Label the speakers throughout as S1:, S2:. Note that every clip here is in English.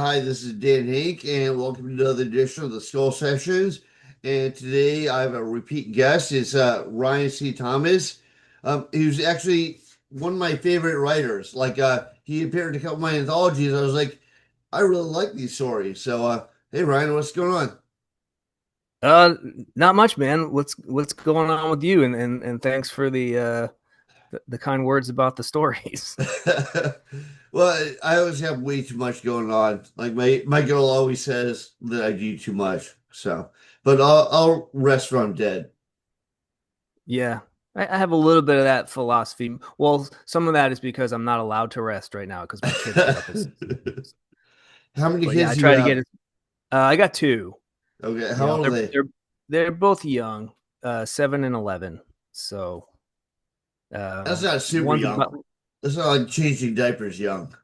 S1: Hi, this is Dan Henk, and welcome to another edition of the Skull Sessions. And today I have a repeat guest. It's Ryan C. Thomas, who's actually one of my favorite writers. He appeared in a couple of my anthologies. I was like, I really like these stories. Hey Ryan, what's going on?
S2: Uh, Not much, man. What's going on with you? And thanks for the kind words about the stories.
S1: Well, I always have way too much going on. Like my girl always says that I do too much. But I'll rest when I'm dead.
S2: Yeah, I have a little bit of that philosophy. Well, some of that is because I'm not allowed to rest right now because my kids get up at 6 a.m.
S1: How many
S2: But yeah, I
S1: kids do you
S2: try to
S1: have?
S2: get it. I got two.
S1: Okay,
S2: You
S1: how
S2: know,
S1: old are they?
S2: they're both young, 7 and 11. So
S1: That's not super
S2: one's
S1: young.
S2: about
S1: That's not like changing diapers young.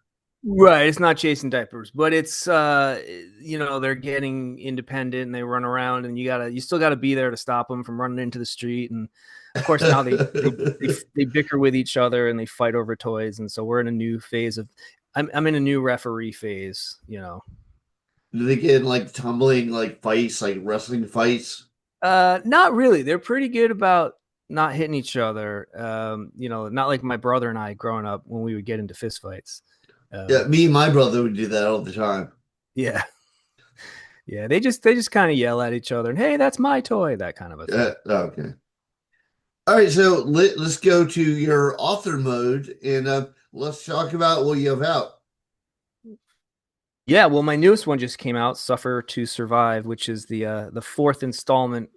S2: right. It's not chasing diapers, but it's they're getting independent and they run around, and you still gotta be there to stop them from running into the street. And of course now they bicker with each other and they fight over toys, and so we're in a new phase of I'm in a new referee phase.
S1: Do they get in like tumbling like fights, like wrestling fights?
S2: Not really. They're pretty good about not hitting each other. Not like my brother and I growing up when we would get into fist fights.
S1: Yeah,
S2: Um,
S1: me and my brother would do that all the time.
S2: yeah. Yeah, they just kind of yell at each other and hey, that's my toy, that kind of a thing.
S1: Okay. All right, so let's go to your author mode and let's talk about what you have out.
S2: Yeah, well, my newest one just came out, Suffer to Survive, which is the fourth installment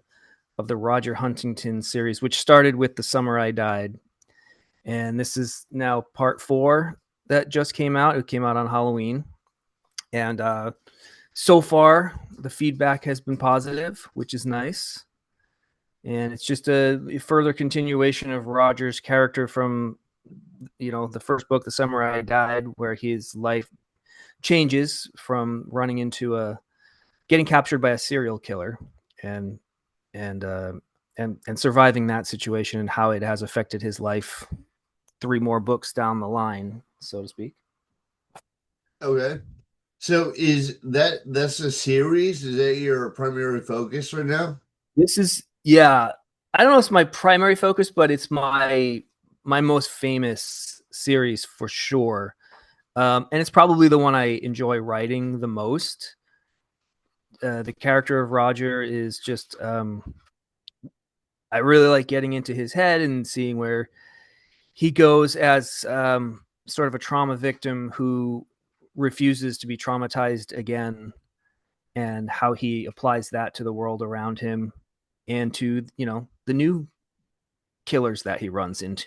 S2: of the Roger Huntington series, which started with The Summer I Died, and this is now part four that just came out. It came out on Halloween, and so far the feedback has been positive, which is nice. And it's just a further continuation of Roger's character from the first book, The Summer I Died, where his life changes from running into a getting captured by a serial killer and and uh, and surviving that situation and how it has affected his life three more books down the line, so to speak.
S1: Okay. So that's a series? Is that your primary focus right now?
S2: This is yeah. I don't know if it's my primary focus, but it's my most famous series for sure. And it's probably the one I enjoy writing the most. The character of Roger is just I really like getting into his head and seeing where he goes as sort of a trauma victim who refuses to be traumatized again, and how he applies that to the world around him and to the new killers that he runs into.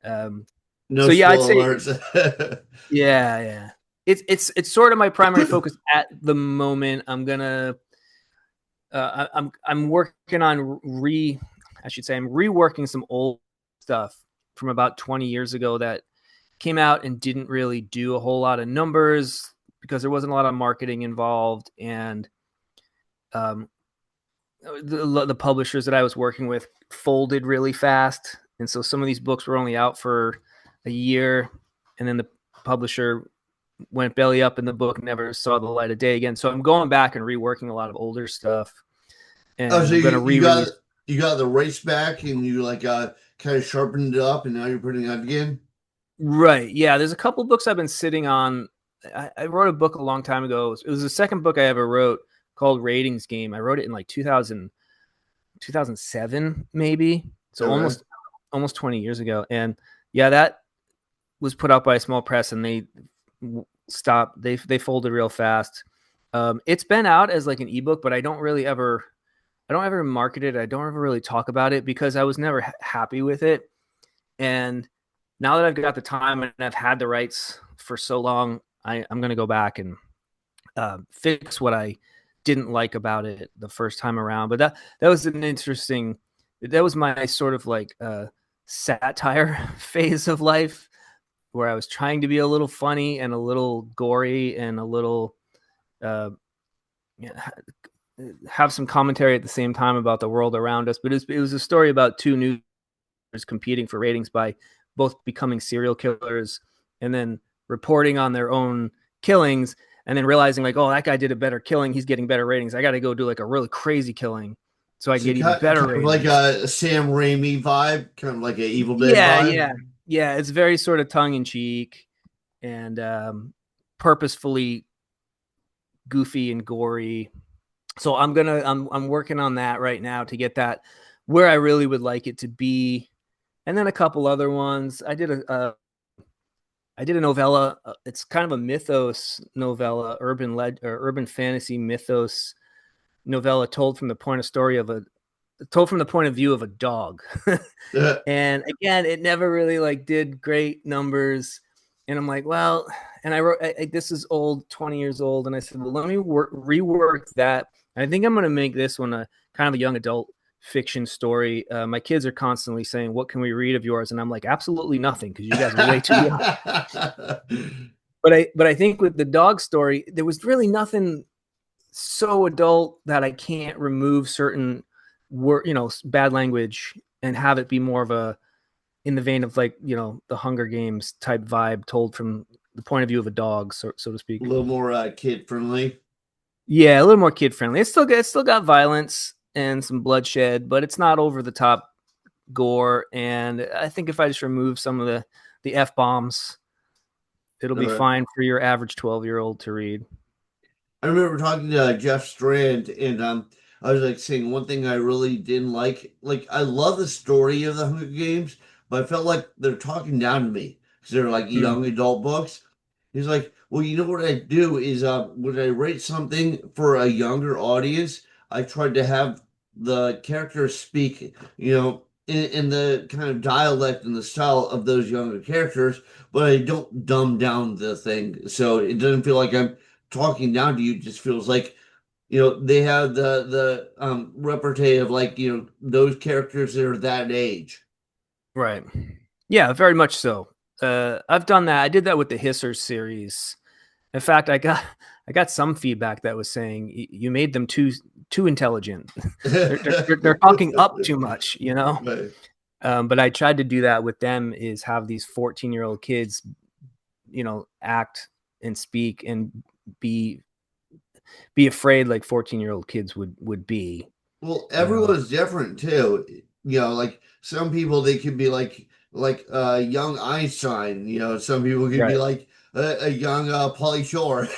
S2: Um,
S1: No
S2: so yeah, I'd say
S1: spoiler alerts.
S2: yeah. It's sort of my primary focus at the moment. I'm working on I should say I'm reworking some old stuff from about 20 years ago that came out and didn't really do a whole lot of numbers because there wasn't a lot of marketing involved, and um, the publishers that I was working with folded really fast, and so some of these books were only out for a year, and then the publisher went belly up, and the book never saw the light of day again. So I'm going back and reworking a lot of older stuff,
S1: Oh,
S2: and
S1: so
S2: I'm going
S1: you,
S2: to
S1: you got
S2: re-release.
S1: you got the race back and you like kind of sharpened it up and now you're putting it out again?
S2: Right. Yeah. There's a couple books I've been sitting on. I wrote a book a long time ago. It was the second book I ever wrote called Ratings Game. I wrote it in like 2007, maybe. So
S1: Okay.
S2: almost 20 years ago. And yeah, that was put out by a small press and they stopped. They folded real fast. It's been out as like an ebook, but I don't ever market it. I don't ever really talk about it because I was never happy with it. And now that I've got the time and I've had the rights for so long, I'm going to go back and fix what I didn't like about it the first time around. But that was an interesting. That was my sort of like satire phase of life where I was trying to be a little funny and a little gory and a little uh, have some commentary at the same time about the world around us. But it was a story about two news competing for ratings by both becoming serial killers and then reporting on their own killings. and then realizing like, oh, that guy did a better killing, he's getting better ratings. I got to go do like a really crazy killing so I can
S1: So
S2: get even better
S1: kind of like
S2: ratings.
S1: a Sam Raimi vibe, kind of like a Evil Dead
S2: Yeah,
S1: vibe.
S2: yeah, yeah. It's very sort of tongue in cheek and purposefully goofy and gory. So I'm working on that right now to get that where I really would like it to be. And then a couple other ones. I did a novella. It's kind of a mythos novella, urban fantasy mythos novella told from the point of view of a dog.
S1: Uh,
S2: And again, it never really like did great numbers. And I'm like, well, and I wrote this is old, 20 years old, and I said, well, let me rework that. I think I'm going to make this one a kind of a young adult fiction story. My kids are constantly saying, "What can we read of yours?" And I'm like, absolutely nothing, because you guys are way too young. But I think with the dog story, there was really nothing so adult that I can't remove certain bad language and have it be more of a in the vein of like, the Hunger Games type vibe told from the point of view of a dog, so to
S1: a
S2: speak.
S1: little more kid friendly.
S2: Yeah, a little more kid friendly. It's still got violence and some bloodshed, but it's not over the top gore. And I think if I just remove some of the F bombs, it'll be fine for your average 12-year-old to read.
S1: I remember talking to Jeff Strand, and I was like saying one thing I really didn't like. Like, I love the story of the Hunger Games, but I felt like they're talking down to me because they're like
S2: Hmm.
S1: young adult books. He's like, well, you know what I do is when I write something for a younger audience, I tried to have the characters speak, in the kind of dialect and the style of those younger characters, but I don't dumb down the thing, so it doesn't feel like I'm talking down to you. Just feels like they have the repertoire of like those characters that are that age.
S2: Right. Yeah, very much so. I've done that. I did that with the Hissers series. In fact, I got some feedback that was saying you made them too intelligent. They're talking up too much, you know.
S1: Right.
S2: But I tried to do that with them. Is have these 14-year-old kids, act and speak and be be afraid like 14-year-old kids would be.
S1: Well,
S2: You know.
S1: everyone's different too. Like some people they could be like young Einstein. Some people could be
S2: Right.
S1: like a young Pauly Shore.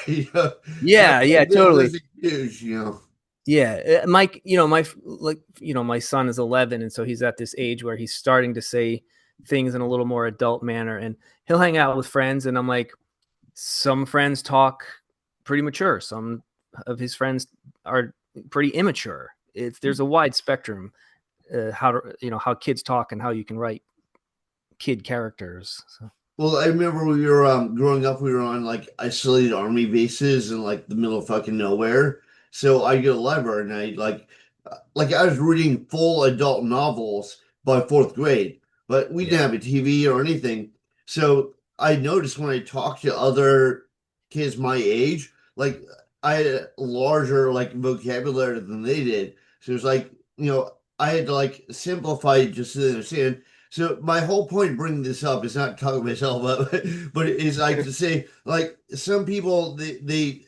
S2: Yeah. Yeah. Totally.
S1: Nothing huge.
S2: Yeah, Mike, my son is 11, and so he's at this age where he's starting to say things in a little more adult manner, and he'll hang out with friends, and I'm like, some friends talk pretty mature, some of his friends are pretty immature. There's a wide spectrum, how kids talk and how you can write kid characters. So.
S1: Well, I remember when we were growing up, we were on like isolated army bases in like the middle of fucking nowhere. So I get a library and like I was reading full adult novels by fourth grade, but we didn't
S2: Yeah,
S1: have a TV or anything. So I noticed when I talked to other kids my age, like I had a larger like vocabulary than they did. So it was like, I had to like simplify it just to understand. So my whole point of bringing this up is not talking myself up, but it is like to say like some people they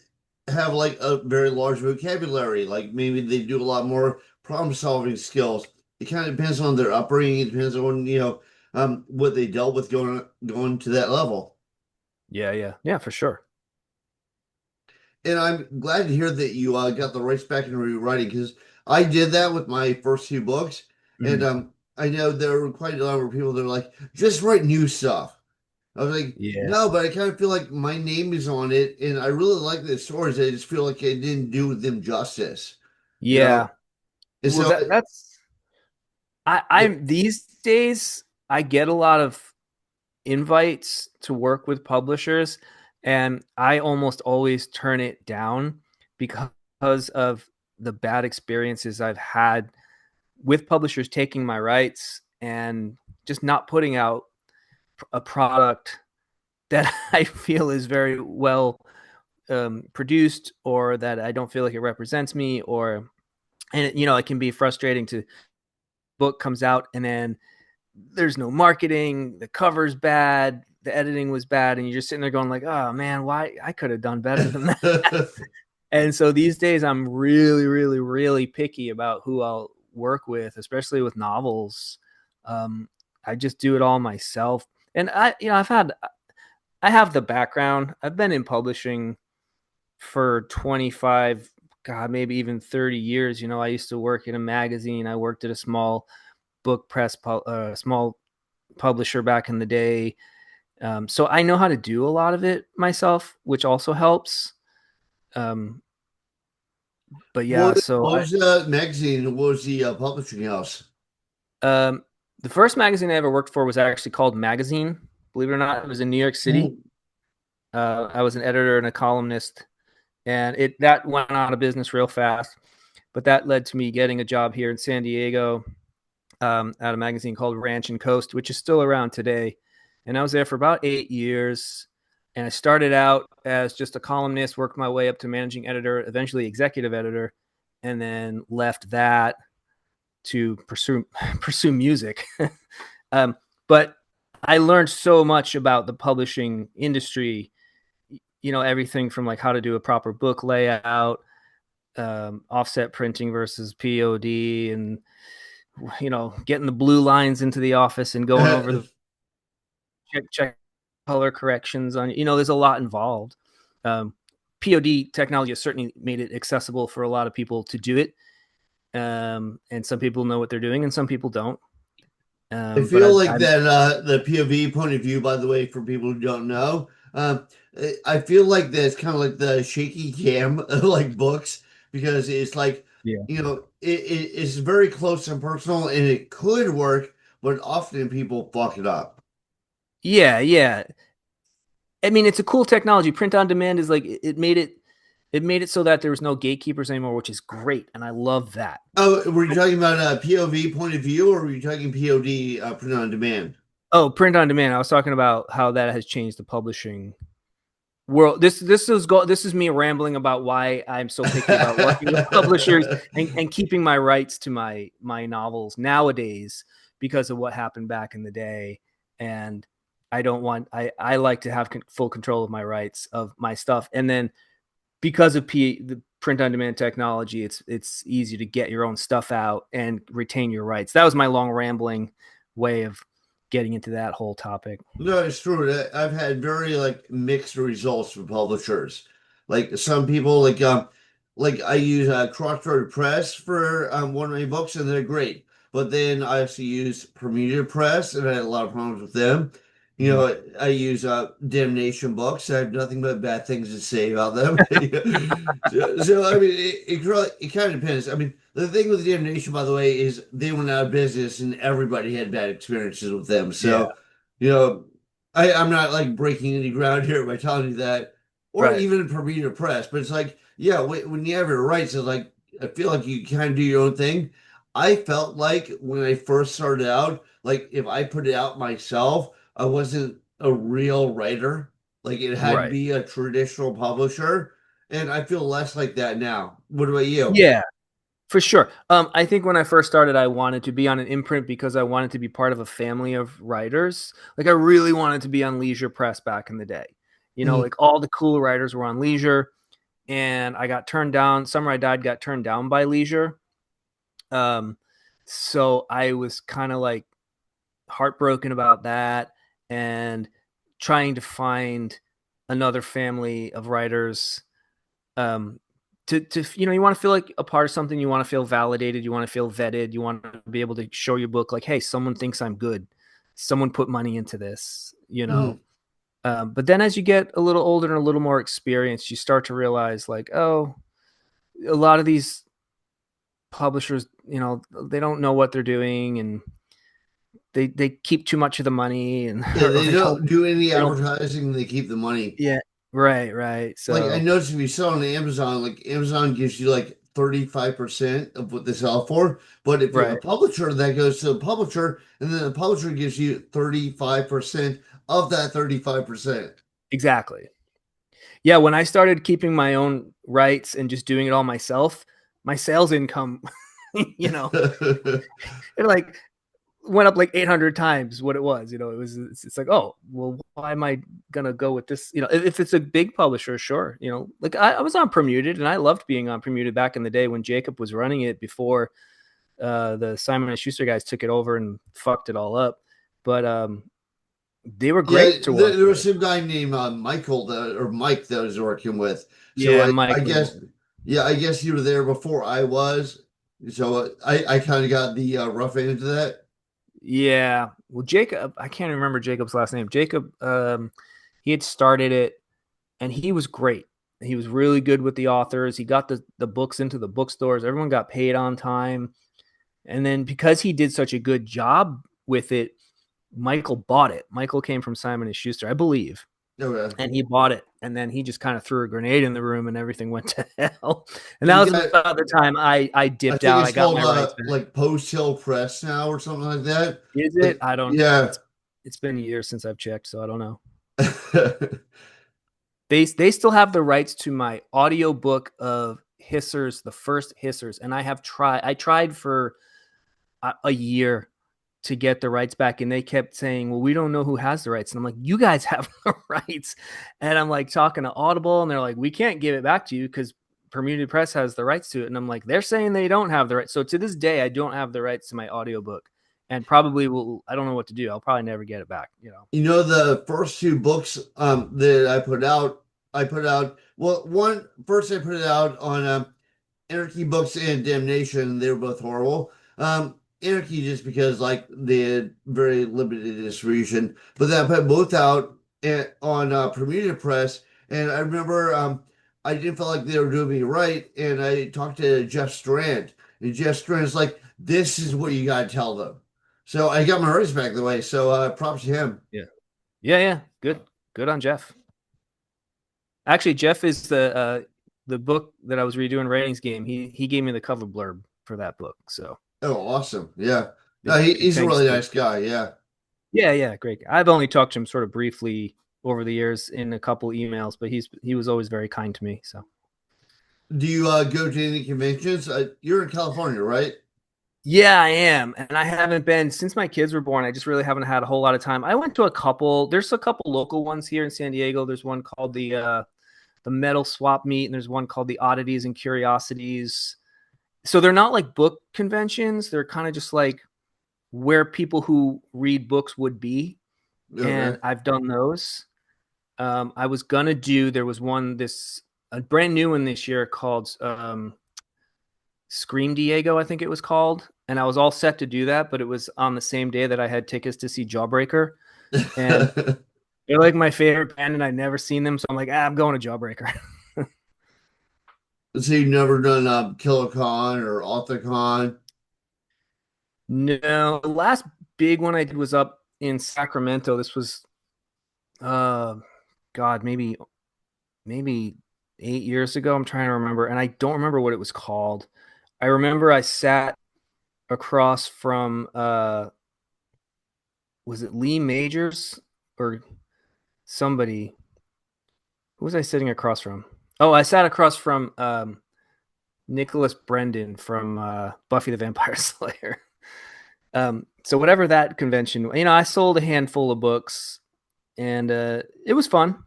S1: have like a very large vocabulary, like maybe they do a lot more problem solving skills. It kind of depends on their upbringing. It depends on what they dealt with going to that level.
S2: yeah, yeah, yeah, for sure.
S1: And I'm glad to hear that you got the rights back into rewriting because I did that with my first two books, and
S2: Mhm.
S1: I know there were quite a number of people that are like, just write new stuff. I was like,
S2: Yeah,
S1: no, but I kind of feel like my name is on it, and I really like the stories. I just feel like I didn't do them justice, you
S2: yeah.
S1: know. And
S2: Well,
S1: so,
S2: that's I'm these days. I get a lot of invites to work with publishers, and I almost always turn it down because of the bad experiences I've had with publishers taking my rights and just not putting out a product that I feel is very well produced, or that I don't feel like it represents me, or and it can be frustrating to book comes out and then there's no marketing, the cover's bad, the editing was bad, and you're just sitting there going like, oh man, why I could have done better than that. And so these days I'm really, really, really picky about who I'll work with, especially with novels. Um, I just do it all myself. And I have the background. I've been in publishing for 25, God, maybe even 30 years. I used to work in a magazine. I worked at a small book press, small publisher back in the day. So I know how to do a lot of it myself, which also helps. Um, but yeah,
S1: What was the magazine? What was the publishing house?
S2: um, the first magazine I ever worked for was actually called Magazine. Believe it or not, it was in New York City.
S1: Mhm.
S2: I was an editor and a columnist, and that went out of business real fast. But that led to me getting a job here in San Diego at a magazine called Ranch and Coast, which is still around today. And I was there for about 8 years. And I started out as just a columnist, worked my way up to managing editor, eventually executive editor, and then left that to pursue music. um, but I learned so much about the publishing industry. Everything from like how to do a proper book layout, offset printing versus POD, and getting the blue lines into the office and going over the check color corrections on. There's a lot involved. POD technology has certainly made it accessible for a lot of people to do it. And some people know what they're doing, and some people don't.
S1: I
S2: But
S1: feel like that the POV point of view, by the way, for people who don't know, I feel like that's kind of like the shaky cam like books because it's like
S2: yeah,
S1: it's very close and personal and it could work, but often people fuck it up.
S2: yeah. I mean, it's a cool technology. Print on demand is like it made it so that there was no gatekeepers anymore, which is great, and I love that.
S1: Oh, were you talking about a POV point of view, or were you talking POD print on demand?
S2: Oh, print on demand. I was talking about how that has changed the publishing world. This is me rambling about why I'm so picky about working with publishers and keeping my rights to my novels nowadays because of what happened back in the day. And I like to have full control of my rights of my stuff. And then because of the print on demand technology, it's easy to get your own stuff out and retain your rights. That was my long rambling way of getting into that whole topic.
S1: No, it's true. I've had very like mixed results from publishers. Like some people, like I use Crossroad Press for one of my books, and they're great. But then I also use Bermuda Press, and I had a lot of problems with them.
S2: Mhm.
S1: I use Damnation Books. I have nothing but bad things to say about them. So I mean, it kind of depends. I mean, the thing with Damnation, by the way, is they went out of business, and everybody had bad experiences with them.
S2: Yeah.
S1: So. You know, I'm not like breaking any ground here by telling you that, or
S2: Right.
S1: even Bermuda Press, but it's like, yeah, when you have your rights, it's like, I feel like you kind of do your own thing. I felt like when I first started out, like if I put it out myself, I wasn't a real writer. Like it had to
S2: Right.
S1: be a traditional publisher. And I feel less like that now. What about you?
S2: Yeah. For sure. I think when I first started, I wanted to be on an imprint because I wanted to be part of a family of writers. Like I really wanted to be on Leisure Press back in the day.
S1: Mhm.
S2: Like all the cool writers were on Leisure, and I got turned down. Summer I Died got turned down by Leisure. Um, so I was kind of like heartbroken about that and trying to find another family of writers um to you want to feel like a part of something, you want to feel validated, you want to feel vetted, you want to be able to show your book like, hey, someone thinks I'm good, someone put money into this.
S1: Mhm.
S2: But then as you get a little older and a little more experienced, you start to realize like, oh, a lot of these publishers, they don't know what they're doing, and they keep too much of the money, and
S1: Yeah,
S2: or
S1: they don't do any
S2: they don't
S1: advertising, they keep the money.
S2: yeah, right,
S1: Like I
S2: so
S1: noticed if you sell on Amazon, like Amazon gives you like 35% of what they sell for. But if you're a
S2: right,
S1: publisher, that goes to the publisher, and then the publisher gives you 35% of that 35%.
S2: exactly. Yeah, when I started keeping my own rights and just doing it all myself, my sales income, you know, they're went up like 800 times what it was. You know, it's like, oh, well, why am I gonna go with this? You know, if it's a big publisher, sure. You know, like I was on Permuted, and I loved being on Permuted back in the day when Jacob was running it before the Simon and Schuster guys took it over and fucked it all up. But they were
S1: Yeah,
S2: great to work
S1: there was
S2: with.
S1: some guy named Michael or Mike that I was working with. So
S2: Yeah,
S1: I
S2: Mike was.
S1: guess, yeah, I guess you were there before I was. So I kind of got the rough end of that.
S2: Yeah. Well, Jacob, I can't remember Jacob's last name. Jacob, he had started it, and he was great. He was really good with the authors. He got the books into the bookstores. Everyone got paid on time. And then because he did such a good job with it, Michael bought it. Michael came from Simon and Schuster, I believe,
S1: Okay.
S2: and he bought it. And then he just kind of threw a grenade in the room, and everything went to hell. And that
S1: You
S2: was
S1: got,
S2: about the time I
S1: I
S2: dipped
S1: think
S2: out. I
S1: it's
S2: got
S1: called
S2: my rights back.
S1: like Post Hill Press now or something like that.
S2: Is it?
S1: Like,
S2: I don't.
S1: yeah.
S2: It's been years since I've checked, so I don't know. They still have the rights to my audiobook of Hissers, the first Hissers, and I tried for a year to get the rights back, and they kept saying, well, we don't know who has the rights. And I'm like, you guys have the rights. And I'm like talking to Audible, and they're like, we can't give it back to you because Permuted Press has the rights to it. And I'm like, they're saying they don't have the rights. So to this day, I don't have the rights to my audiobook, and probably will. I don't know what to do. I'll probably never get it back, you know.
S1: You know, the first two books that I put out, well, one first I put it out on Anarchy Books and Damnation. They were both horrible. Anarchy just because like they had very limited distribution, but then I put both out on Bermuda Press, and I remember I didn't feel like they were doing me right, and I talked to Jeff Strand, and Jeff Strand's like, "This is what you got to tell them." So I got my rights back the way. So props to him.
S2: Yeah. Yeah, yeah. Good on Jeff. Actually, Jeff is the book that I was redoing ratings game. He gave me the cover blurb for that book. So
S1: Oh, awesome! Yeah, no,
S2: big
S1: he's a
S2: thanks
S1: really
S2: to.
S1: nice guy. Yeah.
S2: Yeah, yeah, great. I've only talked to him sort of briefly over the years in a couple emails, but he was always very kind to me. So
S1: Do you go to any conventions? You're in California, right?
S2: yeah, I am, and I haven't been since my kids were born. I just really haven't had a whole lot of time. I went to a couple. There's a couple local ones here in San Diego. There's one called the Metal Swap Meet, and there's one called the Oddities and Curiosities. So they're not like book conventions. They're kind of just like where people who read books would be, and
S1: Okay.
S2: I've done those. I was gonna do. There was one this a brand new one this year called Scream Diego, I think it was called, and I was all set to do that, but it was on the same day that I had tickets to see Jawbreaker, and they're like my favorite band, and I'd never seen them, so I'm like, I'm going to Jawbreaker.
S1: So you've never done KillerCon or AuthorCon?
S2: No, the last big one I did was up in Sacramento. This was, uh, God, maybe 8 years ago. I'm trying to remember, and I don't remember what it was called. I remember I sat across from, was it Lee Majors or somebody? Who was I sitting across from? Oh, I sat across from Nicholas Brendan from Buffy the Vampire Slayer. So whatever that convention, I sold a handful of books, and it was fun.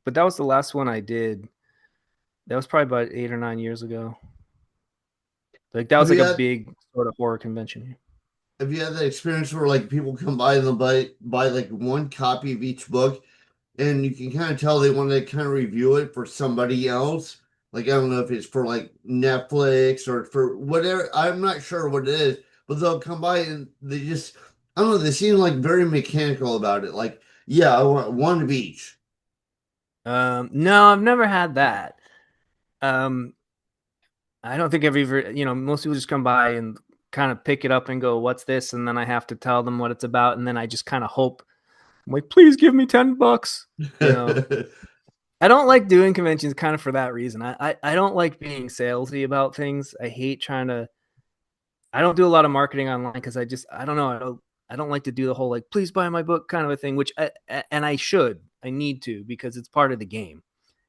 S2: But that was the last one I did. That was probably about 8 or 9 years ago. Like that was
S1: Have
S2: like
S1: you
S2: a
S1: had
S2: big sort of horror convention.
S1: have you had that experience where like people come by and they'll buy like one copy of each book, and you can kind of tell they want to kind of review it for somebody else? Like I don't know if it's for like Netflix or for whatever. I'm not sure what it is, but they'll come by and they just I don't know. They seem like very mechanical about it. Like, yeah, I want one of each.
S2: No, I've never had that. Um, I don't think I've ever, most people just come by and kind of pick it up and go, "What's this?" And then I have to tell them what it's about, and then I just kind of hope, I'm like, "Please give me $10." You know, I don't like doing conventions kind of for that reason. I don't like being salesy about things. I hate trying to. I don't do a lot of marketing online because I don't know. I don't like to do the whole like please buy my book kind of a thing, which and I should. I need to because it's part of the game,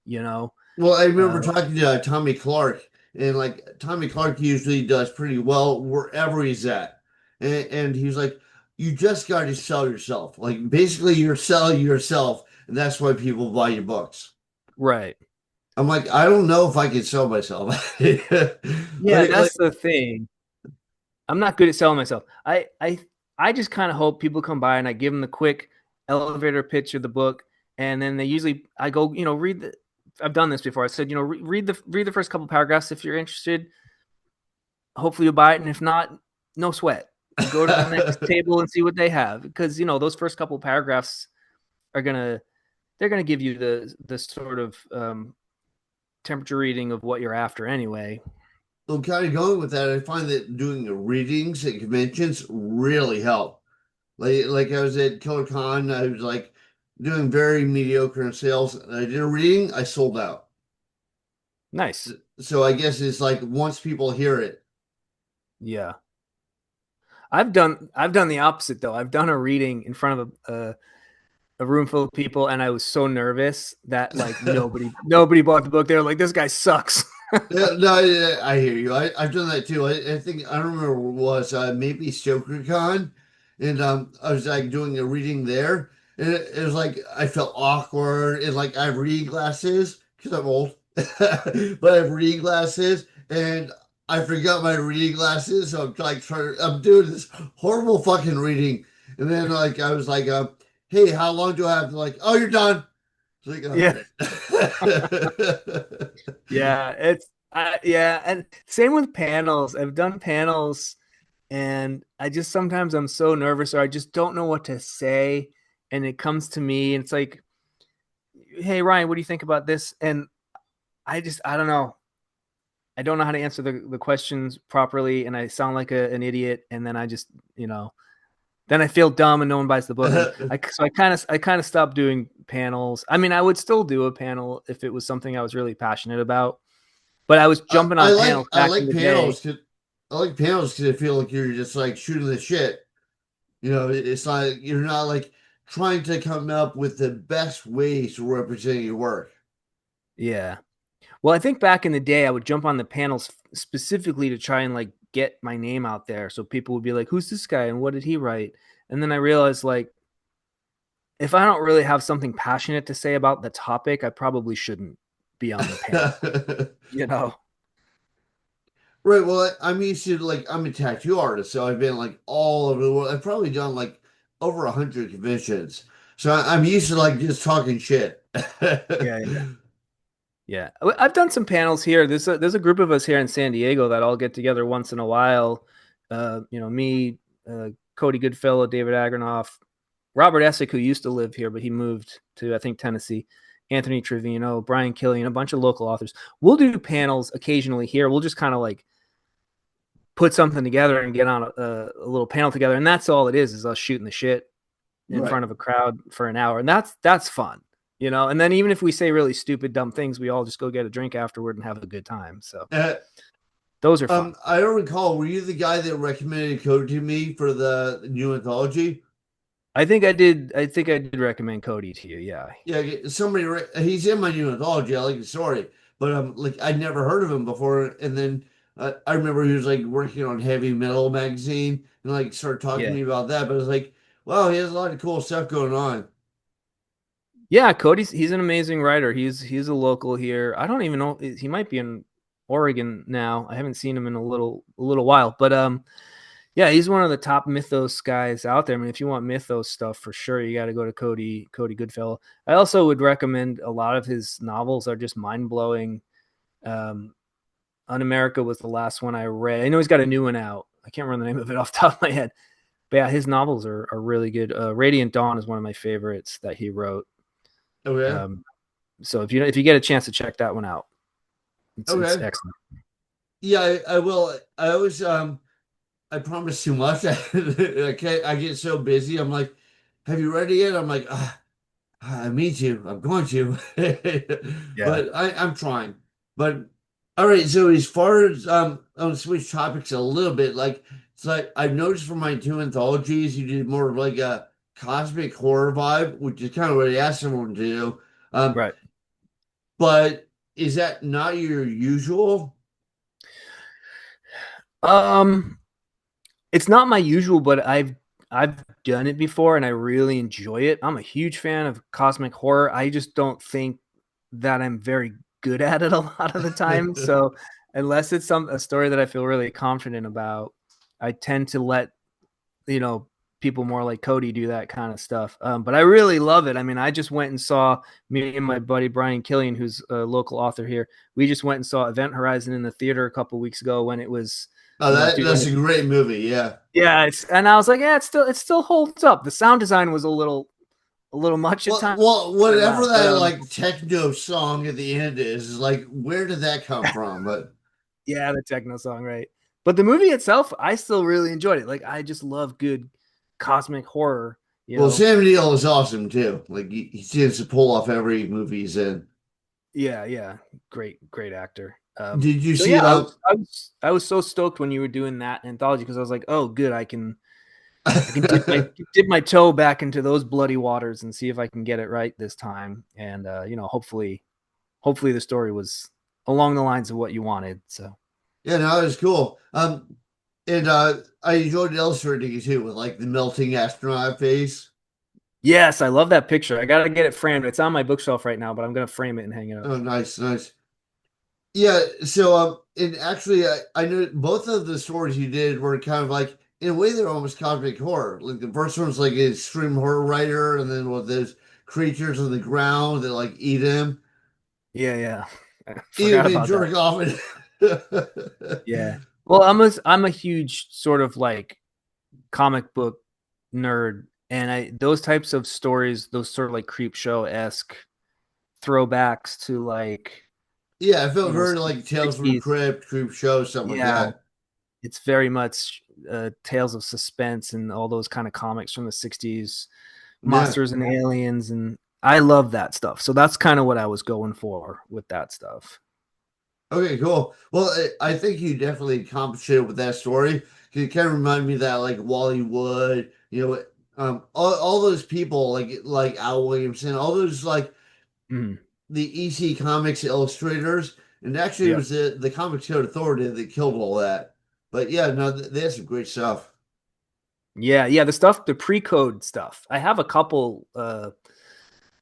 S2: you know.
S1: Well, I remember
S2: Uh,
S1: talking to Tommy Clark, and like Tommy Clark usually does pretty well wherever he's at, and he was like, you just got to sell yourself. Like basically, you're selling yourself, and that's why people buy your books.
S2: Right.
S1: I'm like, I don't know if I can sell myself.
S2: Yeah,
S1: like,
S2: that's the thing. I'm not good at selling myself. I just kind of hope people come by and I give them the quick elevator pitch of the book, and then they usually I go, read the. I've done this before. I said, read the first couple paragraphs if you're interested. Hopefully you'll buy it, and if not, no sweat. Go to the next table and see what they have, because those first couple paragraphs are they're gonna give you the sort of temperature reading of what you're after anyway.
S1: well, kind of going with that, I find that doing the readings at conventions really help. Like I was at Killer Con, I was like doing very mediocre in sales. I did a reading, I sold out.
S2: Nice.
S1: So I guess it's like once people hear it.
S2: Yeah. I've done the opposite though. I've done a reading in front of a room full of people, and I was so nervous that like nobody bought the book. They were like, "This guy sucks."
S1: Yeah, no, I hear you. I've done that too. I think I don't remember what it was maybe StokerCon, and I was like doing a reading there, and it was like I felt awkward, and like I have reading glasses because I'm old, but I have reading glasses, and I forgot my reading glasses, so I'm like I'm doing this horrible fucking reading, and then like I was like, hey, how long do I have? Like, oh, you're done. It's like, oh,
S2: Yeah,
S1: great.
S2: yeah, yeah, and same with panels. I've done panels, and I just sometimes I'm so nervous, or I just don't know what to say, and it comes to me, and it's like, "Hey, Ryan, what do you think about this?" And I don't know. I don't know how to answer the questions properly, and I sound like an idiot, and then I just then I feel dumb and no one buys the book, and I kind of stopped doing panels. I mean, I would still do a panel if it was something I was really passionate about, but I was jumping
S1: I
S2: on
S1: like
S2: panels
S1: I
S2: back in
S1: like
S2: the day.
S1: panels. I like panels because I feel like you're just like shooting the shit. It's not you're not like trying to come up with the best ways to represent your work.
S2: Yeah. Well, I think back in the day, I would jump on the panels specifically to try and like get my name out there, so people would be like, "Who's this guy and what did he write?" And then I realized like if I don't really have something passionate to say about the topic, I probably shouldn't be on the panel. You know?
S1: Right. Well, I'm used to like I'm a tattoo artist, so I've been like all over the world. I've probably done like over 100 conventions, so I'm used to like just talking shit.
S2: Yeah, yeah. Yeah, I've done some panels here. There's a group of us here in San Diego that all get together once in a while. Me, Cody Goodfellow, David Agronoff, Robert Essick, who used to live here, but he moved to I think Tennessee. Anthony Trevino, Brian Killian, a bunch of local authors. We'll do panels occasionally here. We'll just kind of like put something together and get on a little panel together, and that's all it is us shooting the shit in
S1: Right.
S2: front of a crowd for an hour, and that's fun. And then even if we say really stupid dumb things, we all just go get a drink afterward and have a good time. So
S1: Uh,
S2: those are fun.
S1: I don't recall. Were you the guy that recommended Code to me for the new anthology?
S2: I think I did recommend Cody to you. Yeah.
S1: Yeah, he's in my new anthology. I like the story, but like I'd never heard of him before. And then I remember he was like working on Heavy Metal magazine and like started talking to
S2: Yeah.
S1: me about that. But I was like, wow, he has a lot of cool stuff going on.
S2: Yeah, he's an amazing writer. He's a local here. I don't even know, he might be in Oregon now. I haven't seen him in a little while, but yeah, he's one of the top mythos guys out there. I mean, if you want mythos stuff for sure, you got to go to Cody Goodfellow. I also would recommend a lot of his novels are just mind blowing. Um, Un-America was the last one I read. I know he's got a new one out. I can't remember the name of it off the top of my head. But yeah, his novels are really good. Radiant Dawn is one of my favorites that he wrote.
S1: Okay.
S2: Um, so if you get a chance to check that one out, it's
S1: Okay.
S2: excellent.
S1: Yeah, I will. I always I promise too much. I get so busy. I'm like, have you read it yet? I'm like, I mean to. I'm going to.
S2: Yeah.
S1: But I'm trying. But all right, so as far as I want to switch topics a little bit, like it's like I've noticed from my two anthologies, you did more of like a cosmic horror vibe, which is kind of what I asked everyone to do. Um,
S2: Right.
S1: but is that not your usual?
S2: Um, it's not my usual, but I've done it before and I really enjoy it. I'm a huge fan of cosmic horror. I just don't think that I'm very good at it a lot of the time. So unless it's a story that I feel really confident about, I tend to let, you know, people more like Cody do that kind of stuff. But I really love it. I mean, I just went and saw, me and my buddy Brian Killian, who's a local author here. We just went and saw Event Horizon in the theater a couple weeks ago when it was,
S1: Oh, that's
S2: doing.
S1: a great movie. Yeah.
S2: Yeah, and I was like, yeah, it still holds up. The sound design was a little much at times. Quite
S1: Whatever
S2: loud, but
S1: that like techno song at the end is like, where did that come from? But
S2: yeah, the techno song, right? But the movie itself, I still really enjoyed it. Like, I just love good cosmic horror. You
S1: well,
S2: know,
S1: Sam Neill is awesome too. Like he seems to pull off every movie he's in.
S2: yeah, yeah, great actor.
S1: Did you
S2: So
S1: see
S2: yeah, I was so stoked when you were doing that anthology because I was like, oh, good, I can dip my toe back into those bloody waters and see if I can get it right this time. And hopefully the story was along the lines of what you wanted. So
S1: Yeah, no, it was cool. And I enjoyed illustrating it too with like the melting astronaut face.
S2: yes, I love that picture. I gotta get it framed. It's on my bookshelf right now, but I'm gonna frame it and hang it up.
S1: Oh, nice, nice. Yeah, so and actually, I know both of the stories you did were kind of like in a way they're almost cosmic horror. Like the first one's like an extreme horror writer, and then with those creatures on the ground that like eat him,
S2: Yeah, yeah. I forgot
S1: even
S2: about that.
S1: jerk off. And
S2: Yeah. Well, I'm a huge sort of like comic book nerd, and I those types of stories, those sort of like Creepshow esque throwbacks to like
S1: Yeah, I felt very like Tales from the
S2: 60s.
S1: Crypt, Creepshow, stuff like
S2: Yeah,
S1: that.
S2: it's very much tales of suspense and all those kind of comics from the 60s,
S1: Yeah.
S2: monsters and aliens, and I love that stuff. So that's kind of what I was going for with that stuff.
S1: Okay, cool. Well, I think you definitely accomplished it with that story. It kind of reminded me of that like Wally Wood, all those people like Al Williamson, all those like
S2: Mhm.
S1: the EC Comics illustrators, and actually it
S2: Yep.
S1: was the Comics Code Authority that killed all that. But yeah, no, they had some great stuff.
S2: Yeah, yeah, the pre-code stuff. I have a couple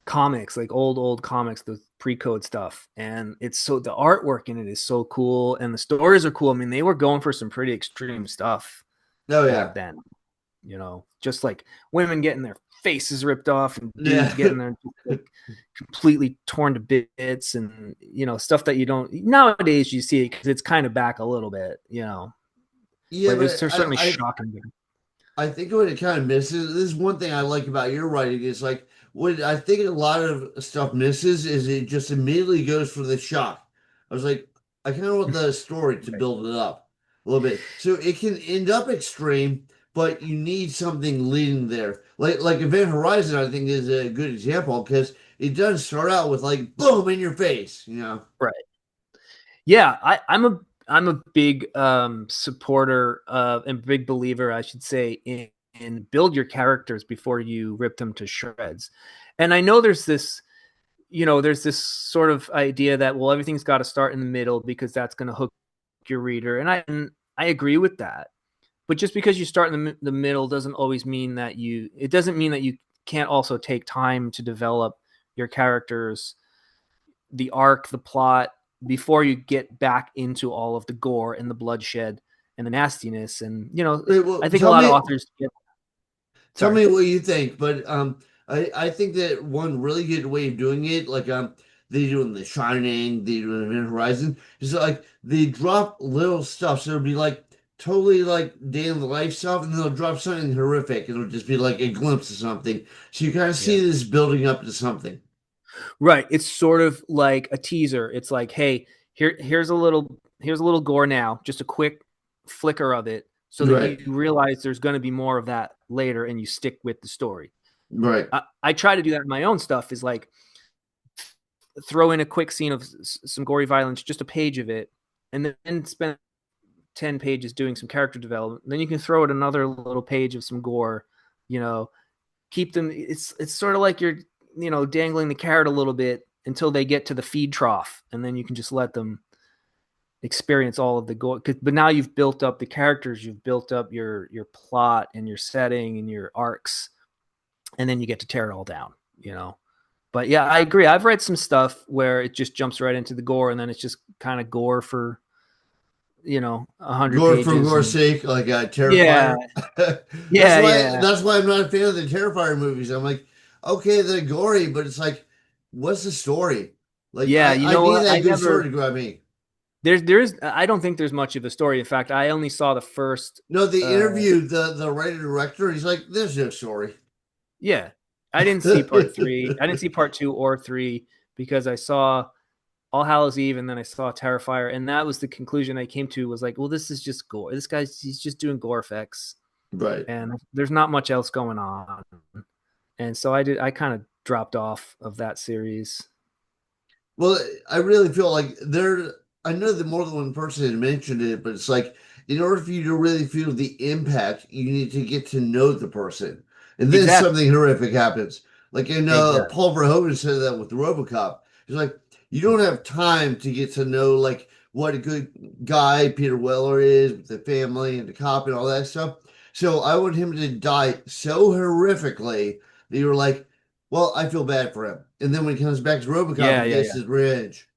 S2: comics, like old comics, the pre-code stuff, and it's so the artwork in it is so cool and the stories are cool. I mean, they were going for some pretty extreme stuff
S1: Oh
S2: back
S1: yeah,
S2: then, just like women getting their faces ripped off and
S1: yeah,
S2: dudes getting their like completely torn to bits, and stuff that you don't nowadays you see it because it's kind of back a little bit,
S1: yeah.
S2: but it was
S1: But
S2: certainly shocking.
S1: I think what it kind of misses, this is one thing I like about your writing is like what I think a lot of stuff misses is it just immediately goes for the shock. I was like, I kind of want the story to
S2: Right.
S1: build it up a little bit. So it can end up extreme, but you need something leading there. Like Event Horizon, I think is a good example because it does start out with like boom in your face.
S2: Right. Yeah, I'm a big supporter of and big believer, I should say, in build your characters before you rip them to shreds. And I know there's this sort of idea that, well, everything's got to start in the middle because that's going to hook your reader, and I agree with that. But just because you start in the middle doesn't always mean that it doesn't mean that you can't also take time to develop your characters, the arc, the plot, before you get back into all of the gore and the bloodshed and the nastiness. And
S1: Right, well,
S2: I think a lot of authors get.
S1: tell
S2: Sorry.
S1: me what you think, but I think that one really good way of doing it, like they do in The Shining, they do in Horizon, is like they drop little stuff, so it'll be like totally like day in the life stuff, and they'll drop something horrific, and it'll just be like a glimpse of something, so you kind of
S2: Yeah.
S1: see this building up to something.
S2: Right. It's sort of like a teaser. It's like, hey, here's a little gore now, just a quick flicker of it, so that
S1: Right,
S2: you realize there's going to be more of that later, and you stick with the story.
S1: right,
S2: I try to do that in my own stuff. Is like throw in a quick scene of some gory violence, just a page of it, and then spend 10 pages doing some character development. Then you can throw in another little page of some gore, you know, keep them. It's sort of like you're, dangling the carrot a little bit until they get to the feed trough. And then you can just let them experience all of the gore. But now you've built up the characters, you've built up your plot and your setting and your arcs, and then you get to tear it all down, you know. But yeah, I agree. I've read some stuff where it just jumps right into the gore, and then it's just kind of gore for 100
S1: Gore for
S2: pages.
S1: gore's
S2: And
S1: sake, like
S2: yeah,
S1: Terrifier.
S2: yeah, yeah,
S1: That's why I'm not a fan of the Terrifier movies. I'm like, okay, they're gory, but it's like, what's the story? Like,
S2: yeah. You
S1: I
S2: know
S1: need
S2: what?
S1: that good story to grab me.
S2: There's I don't think there's much of a story. In fact, I only saw the first.
S1: No, they
S2: uh
S1: interviewed the writer director. He's like, there's no story.
S2: Yeah, I didn't see part three. I didn't see part two or three because I saw All Hallows Eve and then I saw Terrifier, and that was the conclusion I came to. Was like, well, this is just gore. This guy's he's just doing gore effects,
S1: Right.
S2: and there's not much else going on. And so I kind of dropped off of that series.
S1: Well, I really feel like there. I know that more than one person had mentioned it, but it's like in order for you to really feel the impact, you need to get to know the person, and then
S2: Exactly.
S1: something horrific happens. Like in
S2: Exactly.
S1: Paul Verhoeven said that with RoboCop. He's like, you don't have time to get to know like what a good guy Peter Weller is with the family and the cop and all that stuff. So I want him to die so horrifically that you're like, well, I feel bad for him. And then when he comes back to RoboCop,
S2: Yeah,
S1: he
S2: yeah,
S1: gets
S2: yeah.
S1: his revenge.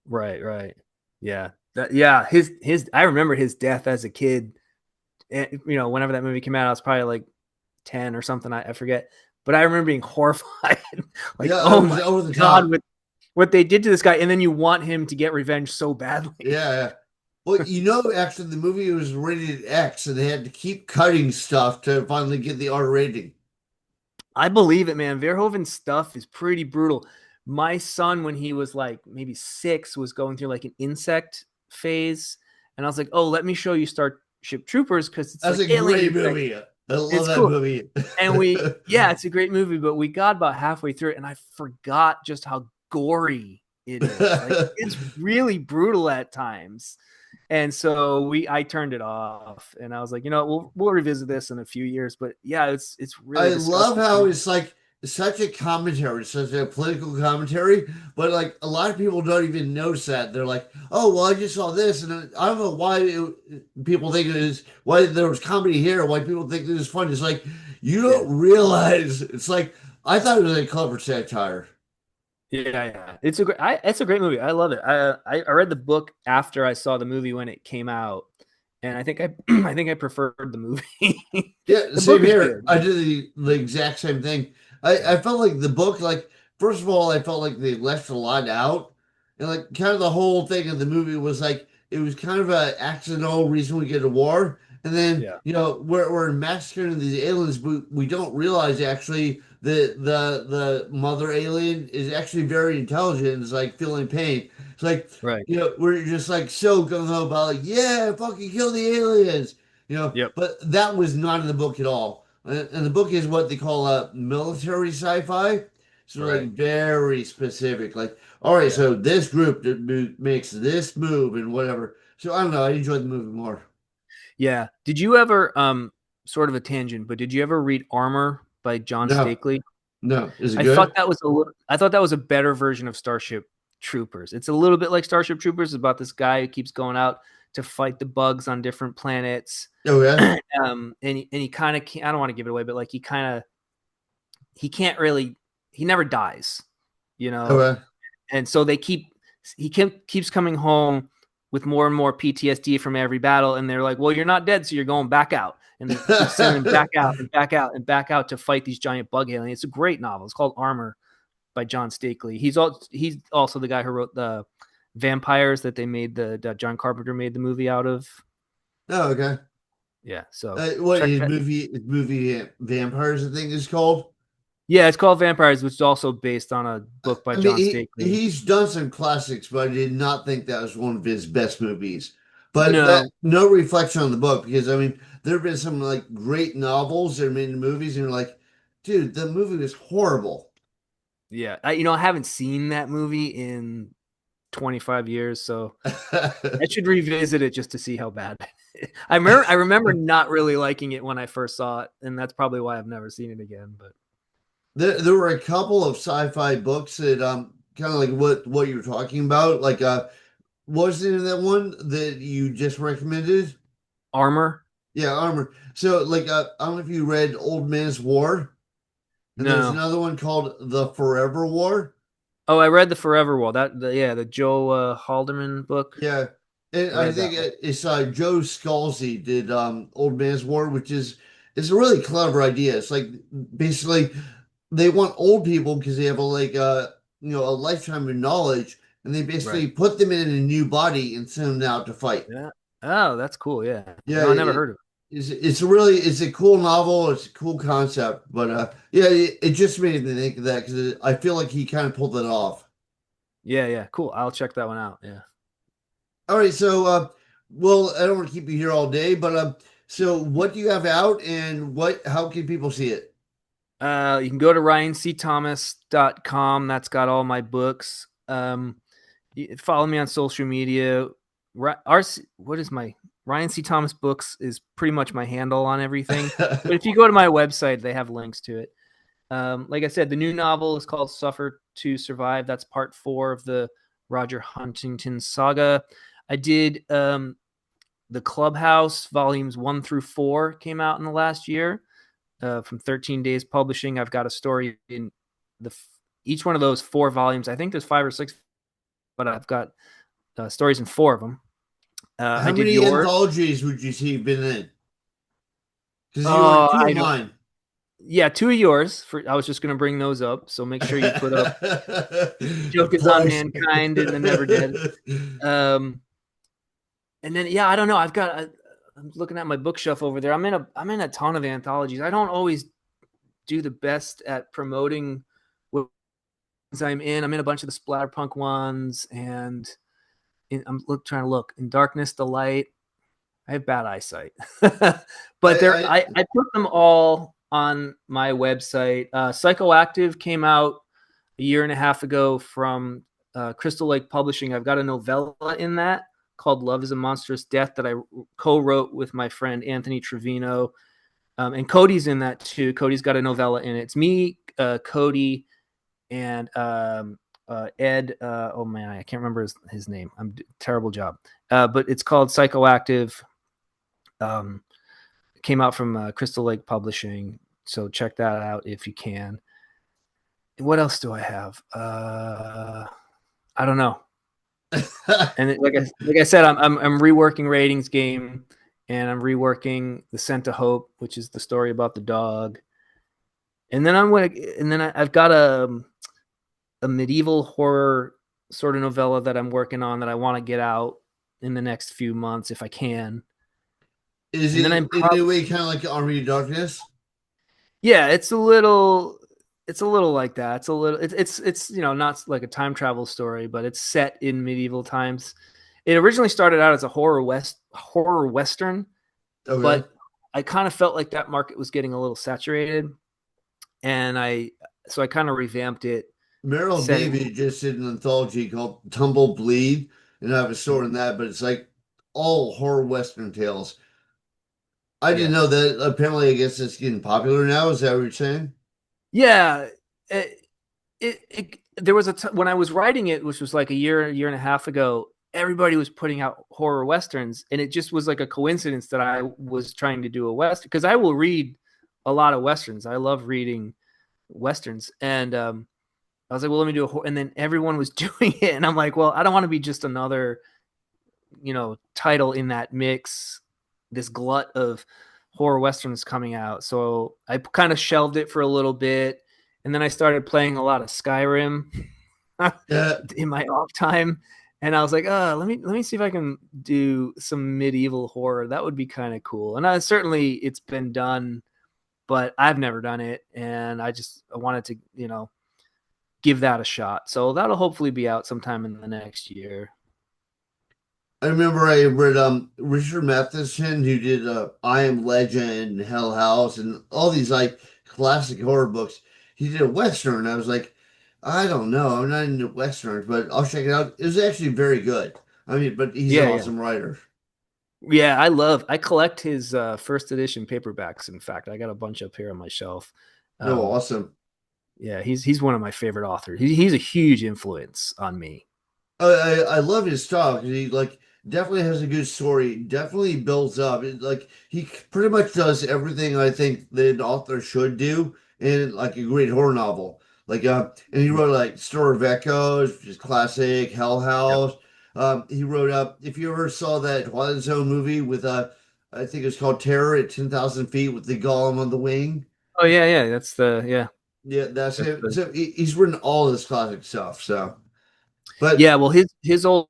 S2: Right, right. Yeah. Yeah, his I remember his death as a kid. And, whenever that movie came out, I was probably like 10 or something. I forget. But I remember being horrified. Like,
S1: Yeah, it
S2: oh
S1: was
S2: my
S1: over the
S2: God,
S1: top.
S2: what they did to this guy. And then you want him to get revenge so badly.
S1: Yeah, yeah. Well, actually, the movie was rated X, and they had to keep cutting stuff to finally get the R rating.
S2: I believe it, man. Verhoeven's stuff is pretty brutal. My son, when he was like maybe 6, was going through like an insect phase. And I was like, oh, let me show you Starship Troopers because it's
S1: That's
S2: like
S1: a
S2: alien
S1: great
S2: insects.
S1: movie. I love
S2: It's
S1: that
S2: cool.
S1: movie.
S2: And it's a great movie, but we got about halfway through it and I forgot just how gory it is. Like it's really brutal at times. And so I turned it off and I was like, we'll revisit this in a few years. But yeah, it's really
S1: I love
S2: disgusting.
S1: how it's like such a commentary, such a political commentary, but like a lot of people don't even notice that. They're like, "Oh, well, I just saw this," and I don't know people think it is why there was comedy here, why people think this is fun. It's like you
S2: Yeah.
S1: don't realize. It's like I thought it was a clever satire.
S2: Yeah, yeah. It's a great movie. I love it. I read the book after I saw the movie when it came out, and I think I I think I preferred the movie.
S1: Yeah,
S2: The book
S1: same
S2: is
S1: here.
S2: good.
S1: I did the exact same thing. I
S2: Yeah.
S1: felt like the book, like, first of all, I felt like they left a lot out. And like kind of the whole thing of the movie was like it was kind of a accidental reason we get a war. And then,
S2: Yeah.
S1: we're massacring these aliens, but we don't realize actually the mother alien is actually very intelligent and is like feeling pain. It's like,
S2: Right.
S1: we're just like so gung ho about like, yeah, fucking kill the aliens.
S2: Yep.
S1: But that was not in the book at all. And the book is what they call military sci-fi. So like
S2: Right.
S1: very specific. Like, all right,
S2: Yeah.
S1: so this group that makes this move and whatever. So I don't know. I enjoyed the movie more.
S2: Yeah. Did you ever sort of a tangent, but did you ever read Armor by John
S1: No,
S2: Stakely?
S1: no. Is it
S2: I thought
S1: good?
S2: that was I thought that was a better version of Starship Troopers. It's a little bit like Starship Troopers about this guy who keeps going out to fight the bugs on different planets.
S1: Oh yeah.
S2: And he kind of I don't want to give it away, but like he can't really he never dies, you
S1: Oh
S2: know.
S1: yeah.
S2: And so keeps coming home with more and more PTSD from every battle, and they're like, well, you're not dead, so you're going back out, and they keep sending him back out and back out and back out to fight these giant bug aliens. It's a great novel. It's called Armor by John Stakely. He's also the guy who wrote the vampires that they made that John Carpenter made the movie out of.
S1: Oh okay.
S2: Yeah, so
S1: What
S2: check
S1: his
S2: that.
S1: movie Vampires? I think is called.
S2: Yeah, it's called Vampires, which is also based on a book by
S1: I mean,
S2: John Stakely.
S1: he's done some classics, but I did not think that was one of his best movies. But that
S2: No,
S1: no reflection on the book because I mean, there have been some like great novels that are made into movies, and you're like, dude, the movie was horrible.
S2: yeah, I haven't seen that movie in 25 years, so I should revisit it just to see how bad. I remember not really liking it when I first saw it, and that's probably why I've never seen it again. But
S1: There were a couple of sci-fi books that kind of like what you're talking about, like What was the name of that one that you just recommended?
S2: Armor?
S1: Yeah, Armor. So, like, I don't know if you read Old Man's War, and there's
S2: No.
S1: another one called The Forever War.
S2: Oh, I read the Forever Wall. The Joe Haldeman book.
S1: Yeah, and
S2: I
S1: I
S2: read that
S1: think
S2: one.
S1: it's Joe Scalzi did Old Man's War, which is a really clever idea. It's like basically they want old people because they have a lifetime of knowledge, and they
S2: Right.
S1: basically put them in a new body and send them out to fight.
S2: Yeah. Oh, that's cool. Yeah.
S1: Yeah,
S2: No, I never heard of it.
S1: it's a cool novel. It's a cool concept, but yeah, it just made me think of that because I feel like he kind of pulled it off.
S2: Yeah, yeah. Cool. I'll check that one out. Yeah.
S1: All right, so well, I don't want to keep you here all day, but so what do you have out, and what? How can people see it?
S2: You can go to ryancthomas.com. That's got all my books. Follow me on social media. What is my Ryan C. Thomas Books is pretty much my handle on everything. But if you go to my website, they have links to it. Like I said, the new novel is called Suffer to Survive. That's part 4 of the Roger Huntington saga. I did the Clubhouse volumes 1 through 4 came out in the last year from 13 Days Publishing. I've got a story in the each one of those 4 volumes. I think there's 5 or 6, but I've got stories in 4 of them. I
S1: How
S2: did
S1: many
S2: yours.
S1: anthologies would you say you've been in? Because you were in
S2: Oh,
S1: two of
S2: I don't.
S1: mine.
S2: Yeah, 2 of yours. I was just going to bring those up. So make sure you put up Joke is on
S1: Plugs.
S2: Mankind and the Never Dead. Um, and then yeah, I don't know. I'm looking at my bookshelf over there. I'm in a ton of anthologies. I don't always do the best at promoting what I'm in. I'm in a bunch of the splatterpunk ones, and trying to look in Darkness, the Light. I have bad eyesight, but
S1: I
S2: I put them all on my website. Psychoactive came out a year and a half ago from Crystal Lake Publishing. I've got a novella in that called Love is a Monstrous Death that I co-wrote with my friend Anthony Trevino. And Cody's in that too. Cody's got a novella in it. It's me, Cody, and Ed. Oh man, I can't remember his name. Terrible job. But it's called Psychoactive. Um, came out from Crystal Lake Publishing. So check that out if you can. What else do I have? I don't know. And like I said, I'm reworking Ratings Game, and I'm reworking The Scent of Hope, which is the story about the dog. And then I've got a medieval horror sort of novella that I'm working on that I want to get out in the next few months if I can.
S1: is
S2: And then
S1: it
S2: I'm
S1: in a
S2: probably
S1: way kind of like Army of Darkness?
S2: yeah, it's a little like that. It's not like a time travel story, but it's set in medieval times. It originally started out as a horror western,
S1: Okay.
S2: but I kind of felt like that market was getting a little saturated, and I kind of revamped it,
S1: Meryl
S2: set it.
S1: David just did an anthology called Tumble Bleed, and I have a sword in that, but it's like all horror western tales. I didn't
S2: Yeah,
S1: know that. Apparently, I guess it's getting popular now. Is that what you're saying?
S2: yeah. There was when I was writing it, which was like a year and a half ago. Everybody was putting out horror westerns, and it just was like a coincidence that I was trying to do a western because I will read a lot of westerns. I love reading westerns, and I was like, well, let me do and then everyone was doing it, and I'm like, well, I don't want to be just another title in that mix, this glut of horror westerns coming out. So I kind of shelved it for a little bit, and then I started playing a lot of Skyrim
S1: Yeah.
S2: in my off time. And I was like, let me see if I can do some medieval horror. That would be kind of cool. And certainly it's been done, but I've never done it, and I wanted to give that a shot. So that'll hopefully be out sometime in the next year.
S1: I remember I read Richard Matheson who did I Am Legend, Hell House, and all these like classic horror books. He did a western. I was like, I don't know, I'm not into westerns, but I'll check it out. It was actually very good. I mean, but he's an
S2: Yeah, yeah.
S1: awesome writer.
S2: Yeah, I collect his first edition paperbacks. In fact, I got a bunch up here on my shelf.
S1: No,
S2: Um,
S1: awesome.
S2: yeah, he's one of my favorite authors. He's a huge influence on me.
S1: I love his style because he like definitely has a good story, definitely builds up. Like he pretty much does everything I think that an author should do in like a great horror novel. Like and he wrote like Story of Echoes, which is classic, Hell
S2: Yep.
S1: House. He wrote up if you ever saw that Twilight Zone movie with I think it's called Terror at 10,000 feet with the golem on the wing.
S2: Oh yeah, yeah. That's the yeah.
S1: Yeah, that's
S2: That's
S1: him.
S2: the
S1: So he's written all this classic stuff. So, but
S2: yeah. Well, his old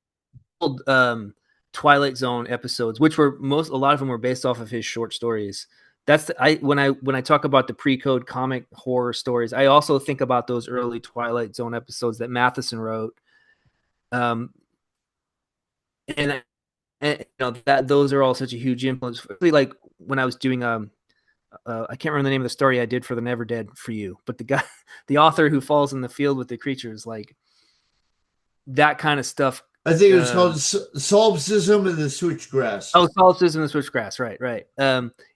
S2: Twilight Zone episodes, which were a lot of them were based off of his short stories. That's when I talk about the pre-code comic horror stories, I also think about those early Twilight Zone episodes that Matheson wrote. Um, and, that those are all such a huge influence. Really, like when I was doing I can't remember the name of the story I did for the Never Dead for you, but the guy, the author who falls in the field with the creatures, like that kind of stuff.
S1: I think it was
S2: Uh,
S1: called Solipsism and the Switchgrass.
S2: Oh, solipsism and switchgrass, right, right.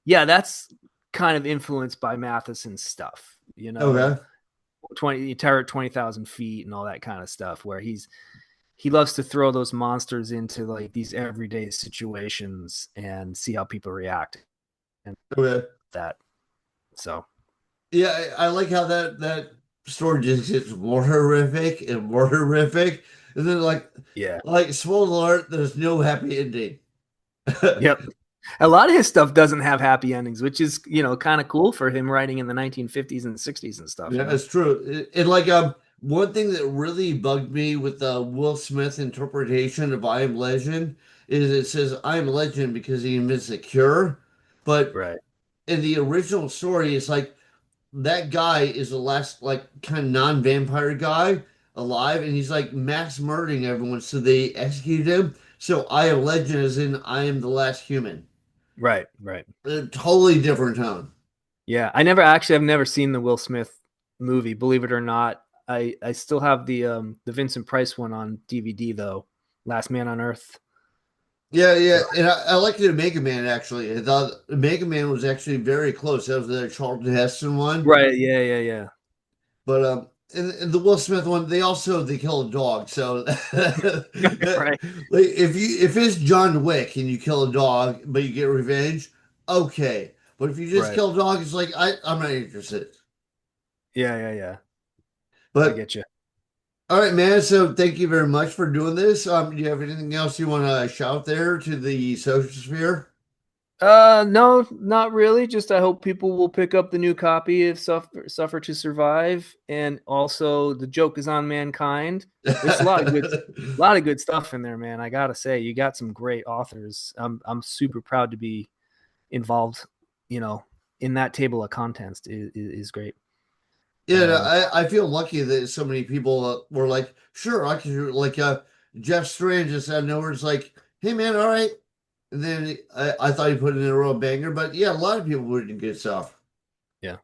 S2: Yeah, that's kind of influenced by Matheson's stuff.
S1: Okay.
S2: 20 20,000 feet and all that kind of stuff, where he loves to throw those monsters into like these everyday situations and see how people react and
S1: Okay.
S2: that. So
S1: Yeah, I like how that story just gets more horrific and more horrific. And then
S2: yeah,
S1: like spoiler alert, there's no happy ending.
S2: yep. A lot of his stuff doesn't have happy endings, which is kind of cool for him writing in the 1950s and 60s and stuff.
S1: Yeah, that's true. And like one thing that really bugged me with the Will Smith interpretation of I Am Legend is it says I am Legend because he invents a cure. But
S2: Right,
S1: in the original story, it's like that guy is the last like kind of non-vampire guy alive, and he's like mass murdering everyone, so they execute him. So I am Legend is in I am the last human.
S2: right, right.
S1: A totally different tone.
S2: Yeah, I've never seen the Will Smith movie, believe it or not. I still have the Vincent Price one on DVD though, Last Man on Earth.
S1: Yeah, yeah,
S2: So
S1: and I liked the Mega Man actually. I thought Mega Man was actually very close. That was the Charlton Heston one,
S2: right, yeah, yeah, yeah.
S1: but in the Will Smith one, they kill a dog. So
S2: Right,
S1: like if it's John Wick and you kill a dog but you get revenge, okay. But if you just
S2: right.
S1: kill a dog, it's like I'm not interested.
S2: Yeah, yeah, yeah. I
S1: But
S2: get you.
S1: all right, man. So thank you very much for doing this. Do you have anything else you want to shout there to the social sphere?
S2: No, not really. Just I hope people will pick up the new copy of Suffer to Survive, and also The Joke Is on Mankind. There's a lot of good stuff in there, man. I gotta say, you got some great authors. I'm super proud to be involved. You know, in that table of contents is great.
S1: Yeah, no,
S2: Um,
S1: I feel lucky that so many people were like, sure, I can do it. Like Jeff Strand just out of nowhere is like, hey man, all right. And then I thought he put in a real banger, but yeah, a lot of people wouldn't get stuff.
S2: yeah,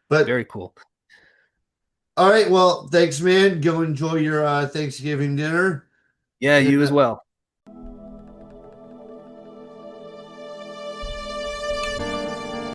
S1: But
S2: very cool.
S1: all right, well, thanks, man. Go enjoy your Thanksgiving dinner.
S2: Yeah,
S1: And
S2: you as well.